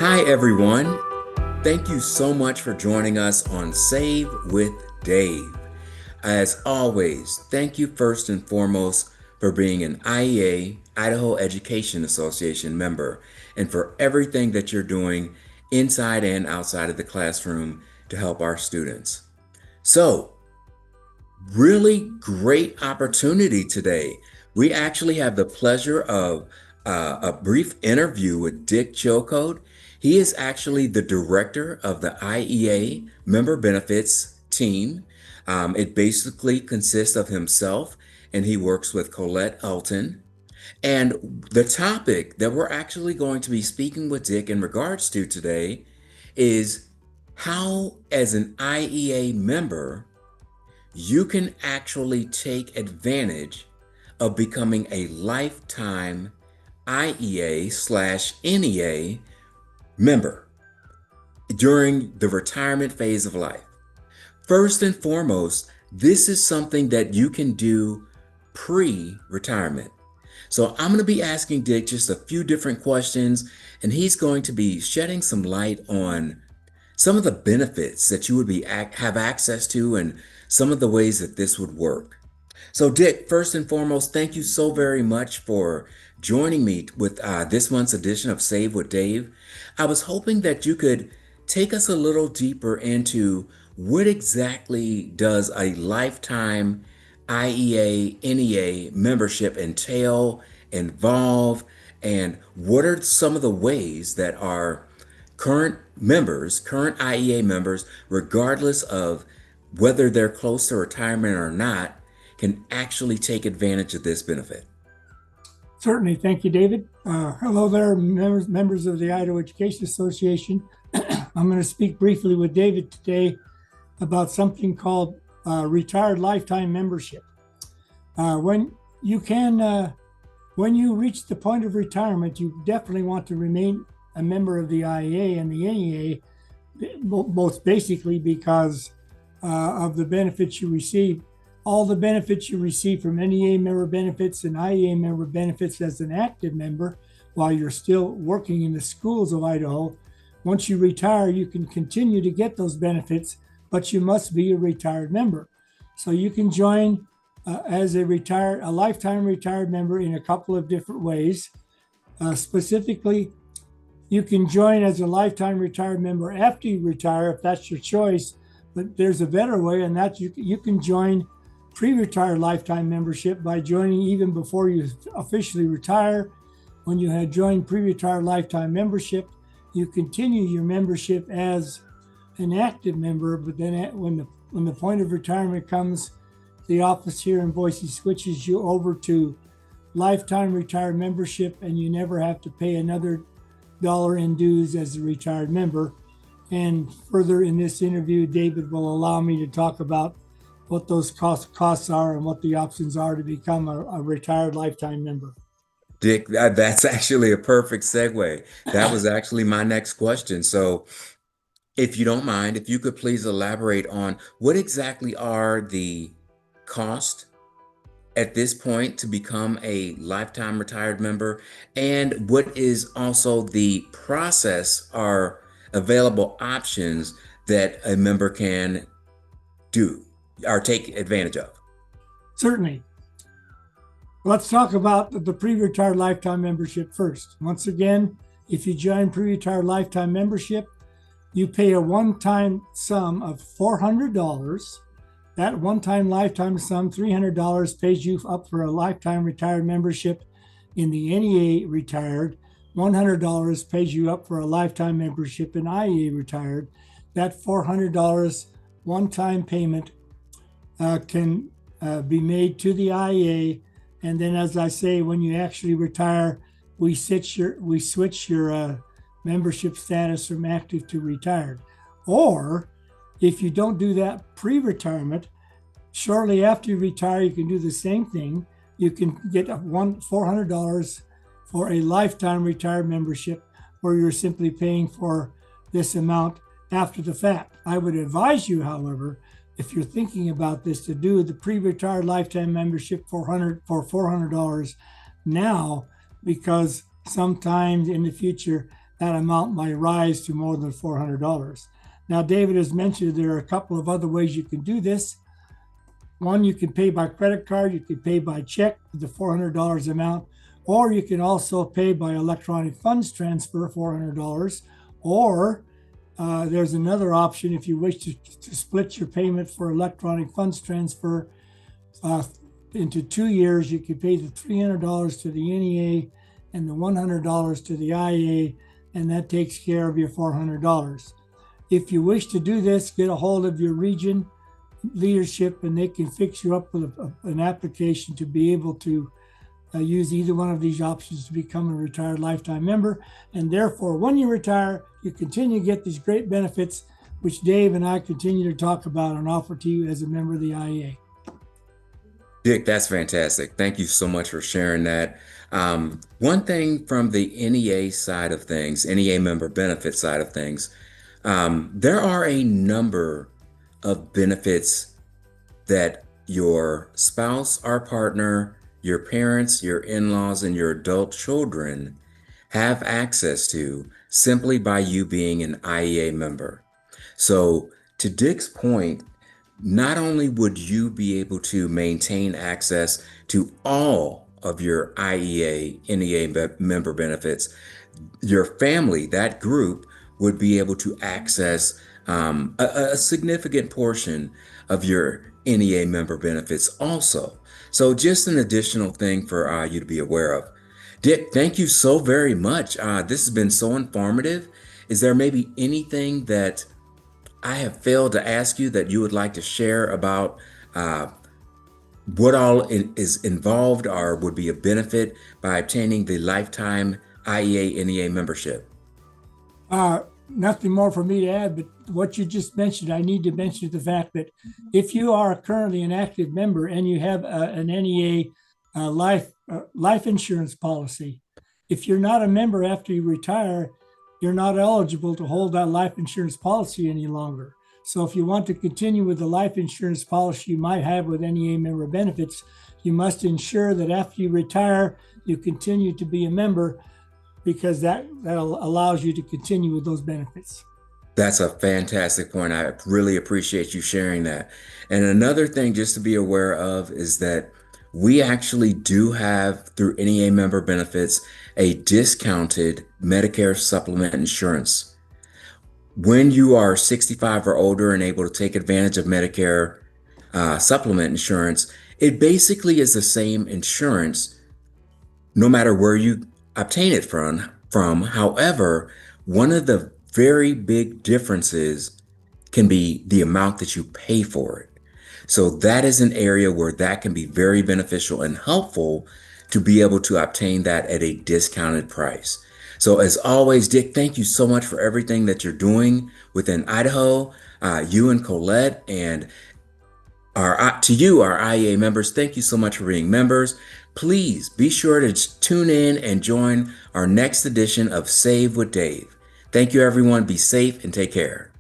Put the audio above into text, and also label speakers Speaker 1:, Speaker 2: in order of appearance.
Speaker 1: Hi, everyone. Thank you so much for joining us on Save with Dave. As always, thank you first and foremost for being an IEA, Idaho Education Association member, and for everything that you're doing inside and outside of the classroom to help our students. So, really great opportunity today. We actually have the pleasure of a brief interview with Dick Chilcote. He is actually the director of the IEA Member Benefits team. It basically consists of himself, and he works with Colette Elton. And the topic that we're actually going to be speaking with Dick in regards to today is how, as an IEA member, you can actually take advantage of becoming a lifetime IEA/NEA member during the retirement phase of life. First and foremost, this is something that you can do pre-retirement. So I'm going to be asking Dick just a few different questions, and he's going to be shedding some light on some of the benefits that you would have access to and some of the ways that this would work. So, Dick, first and foremost, thank you so very much for joining me with this month's edition of Save with Dave. I was hoping that you could take us a little deeper into what exactly does a lifetime IEA, NEA membership entail, involve, and what are some of the ways that our current IEA members, regardless of whether they're close to retirement or not, can actually take advantage of this benefit?
Speaker 2: Certainly. Thank you, David. Hello there, members of the Idaho Education Association. I'm going to speak briefly with David today about something called retired lifetime membership. When you reach the point of retirement, you definitely want to remain a member of the IEA and the NEA, most basically because of the benefits you receive. All the benefits you receive from NEA member benefits and IEA member benefits as an active member while you're still working in the schools of Idaho. Once you retire, you can continue to get those benefits, but you must be a retired member. So you can join as a lifetime retired member in a couple of different ways. Specifically, you can join as a lifetime retired member after you retire, if that's your choice. But there's a better way, and that's you can join pre-retired lifetime membership by joining even before you officially retire. When you had joined pre-retired lifetime membership, you continue your membership as an active member, but then when the point of retirement comes, the office here in Boise switches you over to lifetime retired membership, and you never have to pay another dollar in dues as a retired member. And further in this interview, David will allow me to talk about what those costs are and what the options are to become a retired lifetime member.
Speaker 1: Dick, that's actually a perfect segue. That was actually my next question. So, if you don't mind, if you could please elaborate on what exactly are the cost at this point to become a lifetime retired member, and what is also the process or available options that a member can do or take advantage of?
Speaker 2: Certainly. Let's talk about the pre-retired lifetime membership first. Once again, if you join pre-retired lifetime membership, you pay a one-time sum of $400. That one-time lifetime sum, $300, pays you up for a lifetime retired membership in the NEA retired. $100 pays you up for a lifetime membership in IEA retired. That $400 one-time payment can be made to the IEA, and then, as I say, when you actually retire, we switch your membership status from active to retired. Or if you don't do that pre-retirement, shortly after you retire, you can do the same thing. You can get $400 for a lifetime retired membership, where you're simply paying for this amount after the fact. I would advise you, however, if you're thinking about this, to do the pre-retired lifetime membership for $400 now, because sometimes in the future that amount might rise to more than $400. Now, David has mentioned there are a couple of other ways you can do this. One, you can pay by credit card, you can pay by check for the $400 amount, or you can also pay by electronic funds transfer $400, or there's another option if you wish to split your payment for electronic funds transfer into 2 years. You can pay the $300 to the NEA and the $100 to the IEA, and that takes care of your $400. If you wish to do this, get a hold of your region leadership and they can fix you up with an application to be able to use either one of these options to become a retired lifetime member. And therefore, when you retire, you continue to get these great benefits, which Dave and I continue to talk about and offer to you as a member of the IEA.
Speaker 1: Dick, that's fantastic. Thank you so much for sharing that. One thing from the NEA side of things, NEA member benefit side of things, there are a number of benefits that your spouse or partner, your parents, your in-laws, and your adult children have access to simply by you being an IEA member. So, to Dick's point, not only would you be able to maintain access to all of your IEA, NEA member benefits, your family, that group, would be able to access a significant portion of your NEA member benefits also. So just an additional thing for you to be aware of. Dick, thank you so very much. This has been so informative. Is there maybe anything that I have failed to ask you that you would like to share about what all is involved or would be a benefit by obtaining the lifetime IEA NEA membership?
Speaker 2: Nothing more for me to add, but what you just mentioned, I need to mention the fact that if you are currently an active member and you have an NEA life insurance policy, if you're not a member after you retire, you're not eligible to hold that life insurance policy any longer. So if you want to continue with the life insurance policy you might have with NEA member benefits, you must ensure that after you retire, you continue to be a member, because that allows you to continue with those benefits.
Speaker 1: That's a fantastic point. I really appreciate you sharing that. And another thing just to be aware of is that we actually do have, through NEA member benefits, a discounted Medicare supplement insurance. When you are 65 or older and able to take advantage of Medicare supplement insurance, it basically is the same insurance no matter where you obtain it from. However, one of the very big differences can be the amount that you pay for it. So that is an area where that can be very beneficial and helpful to be able to obtain that at a discounted price. So as always, Dick, thank you so much for everything that you're doing within Idaho. You and Colette, and to you, our IEA members, thank you so much for being members. Please be sure to tune in and join our next edition of Save with Dave. Thank you, everyone. Be safe and take care.